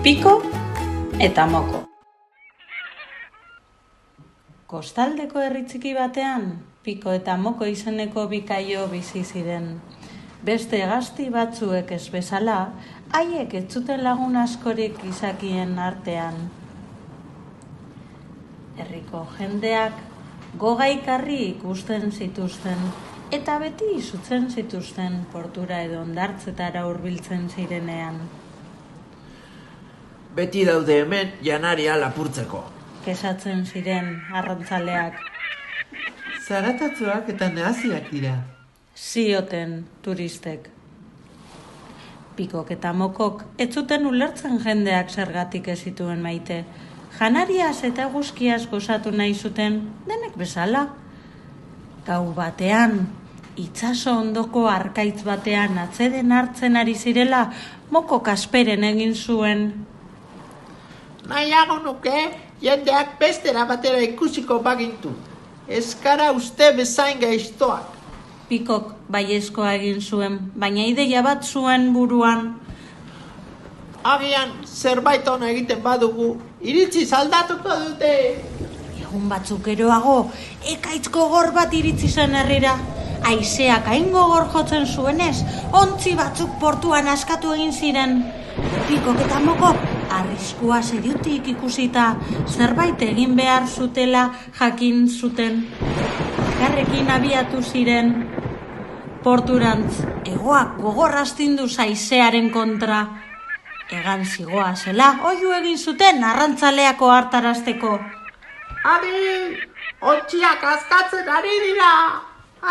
Piko eta Moko. Kostaldeko herri txiki batean, Piko eta Moko izeneko bi kaio bizi ziren. Beste hegazti batzuek ez bezala, haiek ez zuten lagun askorik gizakien artean. Herriko jendeak gogaikarri ikusten zituzten, eta beti izutzen zituzten portura edo hondartzetara hurbiltzen zirenean. Beti daude hemen janaria lapurtzeko. Kesatzen ziren arrantzaleak. Zaratatsuak eta nahaziak dira. Zioten turistek. Pikok eta Mokok ez zuten ulertzen jendeak zergatik ez zituen maite. Janariaz eta eguzkiaz gozatu nahi zuten denek bezala. Gau batean, itsaso ondoko harkaitz batean atseden hartzen ari zirela, Mokok asperen egin zuen. Nahiago nuke, jendeak bestera batera ikusiko bagintu. Ez gara uste bezain gaiztoak. Pikok baiezkoa egin zuen, baina ideia bat zuen buruan. Agian zerbait ona egiten badugu, iritzi aldatuko dute. Egun batzuk geroago, ekaitz gogor bat iritsi zen herrira. Haizeak hain gogor jotzen zuenez, ontzi batzuk portuan askatu egin ziren. Pikok eta Mokok arriskua seriotik ikusita, zerbait egin behar zutela jakin zuten. Elkarrekin abiatu ziren. Porturantz, hegoak gogor astindu haizearen kontra. Egan zigoa zela, oihu egin zuten arrantzaleako hartarazteko. Adi, ontziak askatzen ari dira.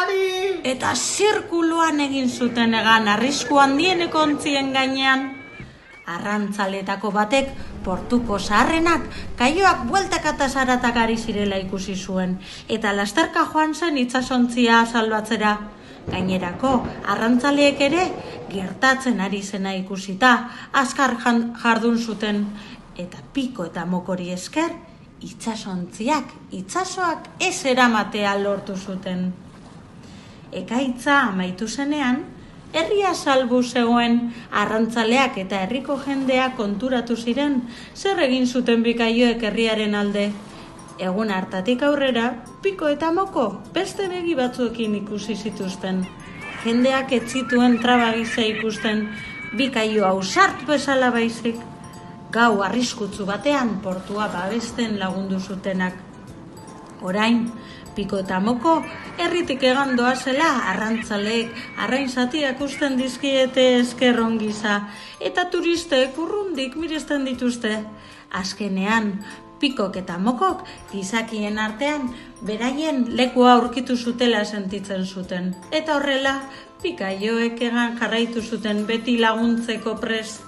Adi! Eta zirkuluan egin zuten egan arrisku handieneko ontzien gainean. Arrantzaletako batek portuko zaharrenak kaioak bueltak eta zaratak ari zirela ikusi zuen, eta lasterka joan zen itsasontzia salbatzera. Gainerako, arrantzaleek ere gertatzen ari zena ikusita, azkar jardun zuten, eta Piko eta Mokori esker, itsasoak ez eramatea lortu zuten. Ekaitza amaitu zenean, herria salbu zegoen, arrantzaleak eta herriko jendea konturatu ziren, zer egin zuten bi kaioek herriaren alde. Egun hartatik aurrera, Piko eta Moko beste begi batzuekin ikusi zituzten. Jendeak ez zituen traba gisa ikusten, bi kaio ausart bezala baizik. Gau arriskutsu batean portua babesten lagundu zutenak. Orain, Piko eta Moko herritik egan doazela arrantzaleek arrain zatiak usten dizkiete eskerron gisa, eta turistek urrundik miresten dituzte. Azkenean, Pikok eta Mokok gizakien artean beraien lekua aurkitu zutela sentitzen zuten. Eta horrela, bi kaioek egan jarraitu zuten beti laguntzeko prest.